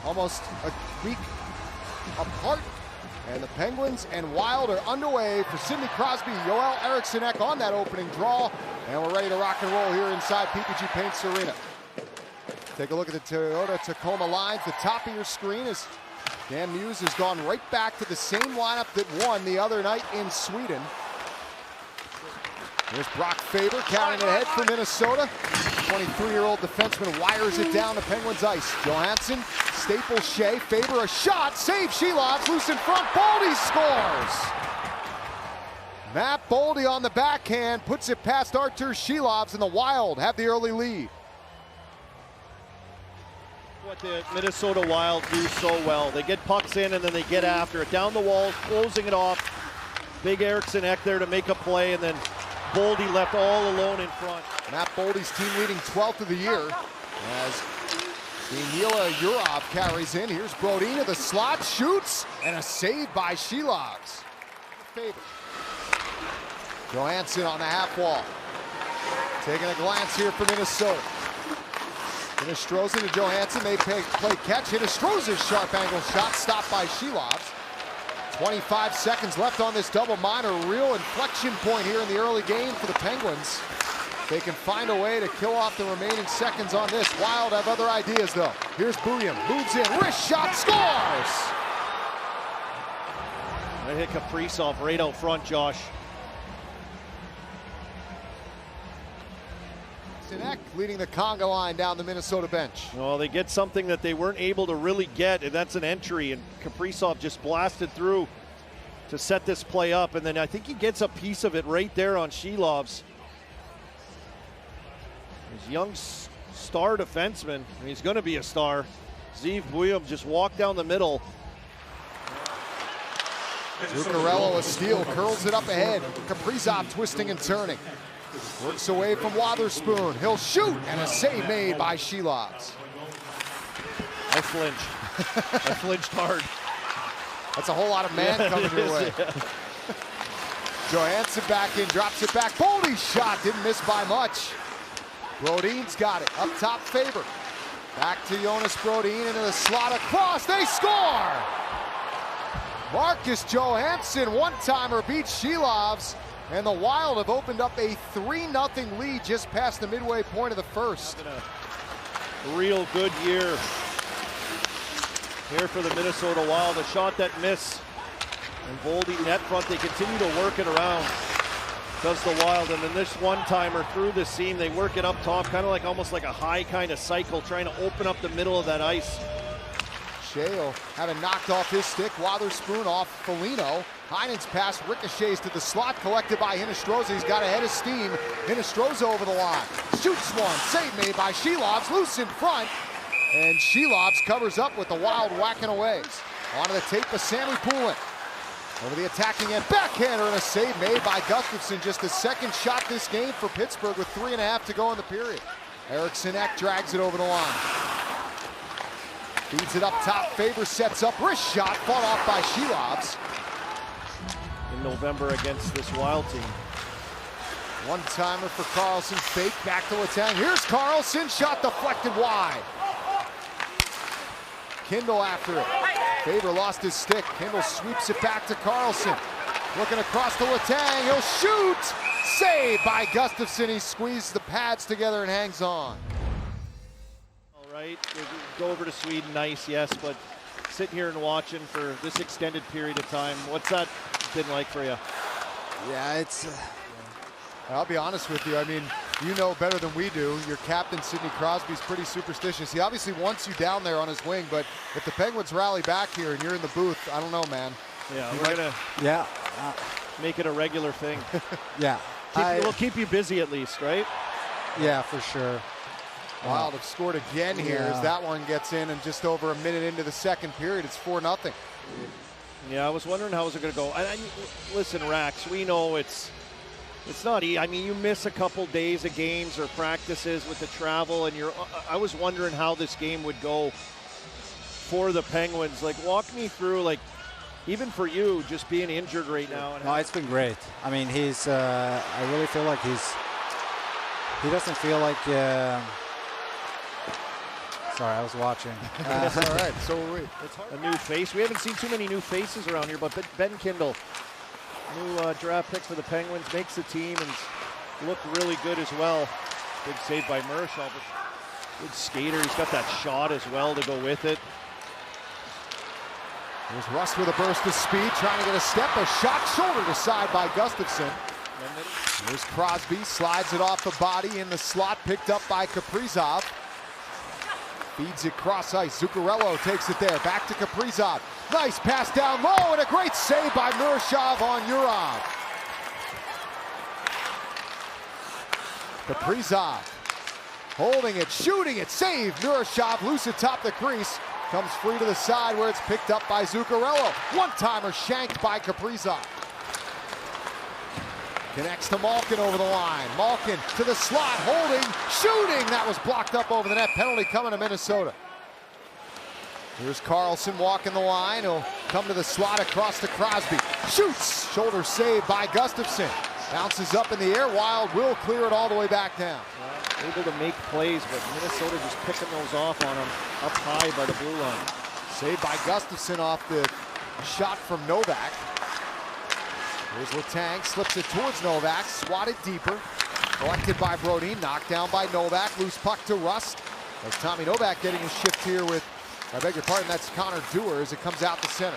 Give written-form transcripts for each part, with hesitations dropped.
almost a week apart. And the Penguins and Wild are underway for Sidney Crosby, Joel Eriksson Ek on that opening draw. And we're ready to rock and roll here inside PPG Paints Arena. Take a look at the Toyota Tacoma lines. The top of your screen is Dan Muse has gone right back to the same lineup that won the other night in Sweden. Here's Brock Faber counting ahead for Minnesota. 23-year-old defenseman wires it down to Penguins ice. Johansson, Staples, Shea, Faber, a shot, save Shelovs, loose in front, Boldy scores! Matt Boldy on the backhand, puts it past Artur Shelovs, and the Wild have the early lead. What the Minnesota Wild do so well. They get pucks in and then they get after it. Down the wall, closing it off. Big Eriksson Ek there to make a play, and then Boldy left all alone in front. Matt Boldy's team leading 12th of the year as Danila Yurov carries in. Here's Brodin to the slot, shoots, and a save by Shelovs. Johansson on the half wall. Taking a glance here for Minnesota. Hinostroza to Johansson, they play catch. Hinostroza's sharp angle shot stopped by Shelovs. 25 seconds left on this double minor. Real inflection point here in the early game for the Penguins. They can find a way to kill off the remaining seconds on this. Wild have other ideas though. Here's Bouillon, moves in, wrist shot, scores! They hit Kaprizov right out front, Josh. Ek leading the conga line down the Minnesota bench. Well, they get something that they weren't able to really get, and that's an entry, and Kaprizov just blasted through to set this play up, and then I think he gets a piece of it right there on Shelovs. His young star defenseman, and he's going to be a star. Zeev Bouillon just walked down the middle. Zuccarello, a steal, curls it up ahead. Kaprizov twisting and turning. Works away from Wotherspoon. He'll shoot, and a save made by Shelovs. I flinched. I flinched hard. That's a whole lot of man coming your way. Yeah. Johansson back in, drops it back. Boldy's shot didn't miss by much. Brodin's got it. Up top, Faber. Back to Jonas Brodin into the slot across. They score! Marcus Johansson, one-timer, beats Shelovs. And the Wild have opened up a 3-0 lead just past the midway point of the first. A real good year here for the Minnesota Wild. A shot that missed. And Boldy net front, they continue to work it around. Does the Wild, and then this one-timer through the seam, they work it up top, kind of like almost like a high kind of cycle, trying to open up the middle of that ice. Shea having knocked off his stick. Wotherspoon off Foligno. Heinen's pass ricochets to the slot, collected by Hinostroza. He's got a head of steam. Hinostroza over the line. Shoots one. Save made by Shelovs. Loose in front. And Shelovs covers up with the Wild whacking away. Onto the tape of Sammy Poulin. Over the attacking end. Backhander and a save made by Gustafsson. Just the second shot this game for Pittsburgh with 3.5 to go in the period. Eriksson Ek drags it over the line. Feeds it up top. Faber sets up. Wrist shot. Fought off by Shelovs. In November against this Wild team. One-timer for Carlson. Fake back to Letang. Here's Carlson. Shot deflected wide. Kindle after it. Faber lost his stick. Kindle sweeps it back to Carlson. Looking across to Letang. He'll shoot. Saved by Gustafsson. He squeezed the pads together and hangs on. Right, go over to Sweden, nice, yes, but sitting here and watching for this extended period of time, what's that been like for you? Yeah, it's... I'll be honest with you. I mean, you know better than we do. Your captain, Sidney Crosby's pretty superstitious. He obviously wants you down there on his wing, but if the Penguins rally back here and you're in the booth, I don't know, man. Yeah, we're going to make it a regular thing. Yeah. We'll keep you busy at least, right? Yeah, for sure. Wild have scored again here as that one gets in, and just over a minute into the second period, it's 4-0. Yeah, I was wondering how was it going to go. Listen, Rax, we know it's not easy. I mean, you miss a couple days of games or practices with the travel, and I was wondering how this game would go for the Penguins. Like, walk me through, like, even for you, just being injured right now. No, it's been great. I mean, I really feel like he doesn't feel like Sorry, I was watching. That's all right, so are we. A new face. We haven't seen too many new faces around here, but Ben Kindle, new draft pick for the Penguins, makes the team and looked really good as well. Big save by Murshov. Good skater. He's got that shot as well to go with it. There's Rust with a burst of speed, trying to get a step. A shot shouldered aside by Gustafsson. There's Crosby, slides it off the body in the slot, picked up by Kaprizov. Feeds it cross ice. Zuccarello takes it there. Back to Kaprizov. Nice pass down low and a great save by Murshov on Urov. Kaprizov holding it, shooting it, save. Murshov loose atop the crease. Comes free to the side where it's picked up by Zuccarello. One-timer shanked by Kaprizov. Connects to Malkin over the line. Malkin to the slot, holding, shooting. That was blocked up over the net. Penalty coming to Minnesota. Here's Carlson walking the line. He'll come to the slot across to Crosby. Shoots. Shoulder save by Gustafsson. Bounces up in the air. Wild will clear it all the way back down. Able to make plays, but Minnesota just picking those off on him up high by the blue line. Saved by Gustafsson off the shot from Novak. Here's Letang, slips it towards Novak, swatted deeper. Collected by Brodin, knocked down by Novak. Loose puck to Rust. As Tommy Novak getting a shift here with, I beg your pardon, that's Connor Dewar as it comes out the center.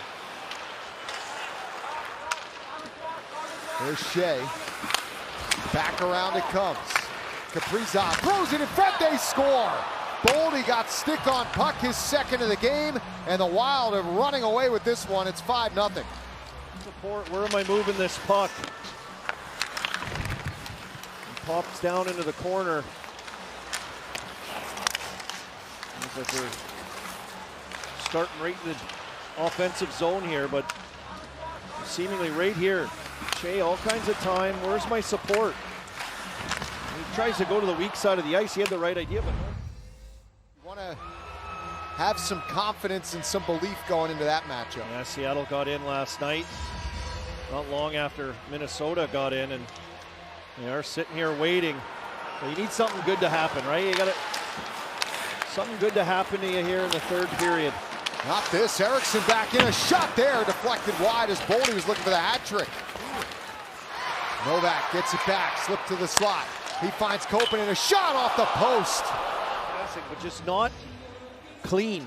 There's Shea. Back around it comes. Kaprizov throws it in front, they score! Boldy got stick on puck, his second of the game, and the Wild are running away with this one. It's 5-0. Support, where am I moving this puck? He pops down into the corner. Looks like we're starting right in the offensive zone here, but seemingly right here. Shea, all kinds of time. Where's my support? He tries to go to the weak side of the ice. He had the right idea, but you want to have some confidence and some belief going into that matchup. Yeah, Seattle got in last night, not long after Minnesota got in, and they are sitting here waiting. But you need something good to happen, right? You got something good to happen to you here in the third period. Not this. Eriksson back in, a shot there, deflected wide as Boldy was looking for the hat trick. Novak gets it back, slipped to the slot. He finds Kopen and a shot off the post. But just not clean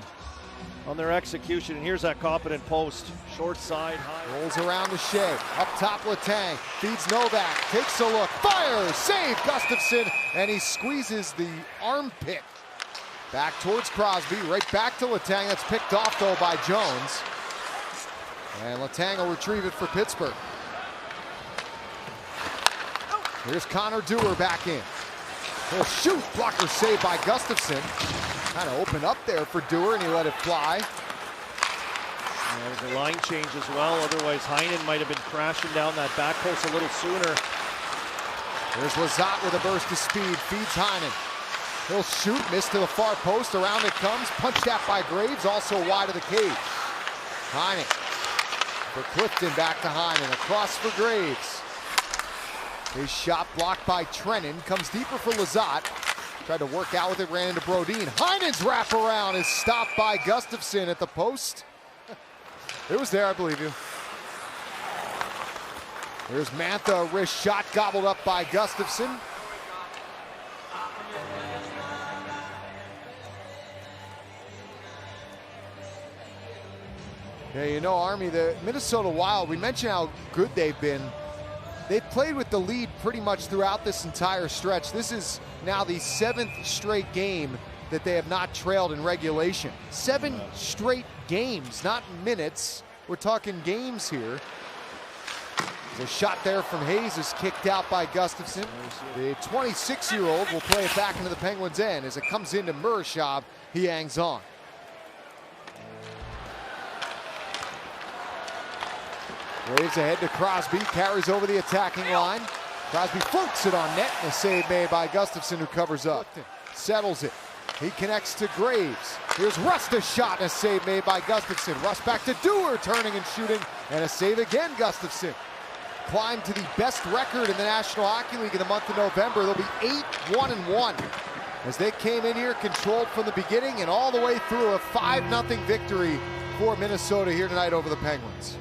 on their execution. And here's that competent post. Short side, high. Rolls around to Shea. Up top, Letang. Feeds Novak. Takes a look. Fires. Save Gustafsson. And he squeezes the armpit. Back towards Crosby. Right back to Letang. That's picked off, though, by Jones. And Letang will retrieve it for Pittsburgh. Here's Connor Dewar back in. He'll shoot. Blocker saved by Gustafsson. Kind of opened up there for Dewar, and he let it fly. There's a line change as well. Otherwise, Heinen might have been crashing down that back post a little sooner. There's Lizotte with a burst of speed. Feeds Heinen. He'll shoot. Miss to the far post. Around it comes. Punched out by Graves. Also wide of the cage. Heinen. For Clifton, back to Heinen. Across for Graves. His shot blocked by Trennan. Comes deeper for Lizotte. Tried to work out with it, ran into Brodin. Heinen's wraparound is stopped by Gustafsson at the post. It was there, I believe you. There's Mantha, a wrist shot gobbled up by Gustafsson. Yeah, you know, Army, the Minnesota Wild, we mentioned how good they've been. They've played with the lead pretty much throughout this entire stretch. This is now the 7th straight game that they have not trailed in regulation. 7 straight games, not minutes. We're talking games here. The shot there from Hayes is kicked out by Gustafsson. The 26-year-old will play it back into the Penguins' end. As it comes into Murshov, he hangs on. Waves ahead to Crosby, carries over the attacking line. Crosby floats it on net, and a save made by Gustafsson, who covers up. Settles it. He connects to Graves. Here's Rust, a shot, and a save made by Gustafsson. Rust back to Dewar, turning and shooting, and a save again, Gustafsson. Climbed to the best record in the National Hockey League in the month of November. They'll be 8-1-1 as they came in here controlled from the beginning and all the way through. A 5-0 victory for Minnesota here tonight over the Penguins.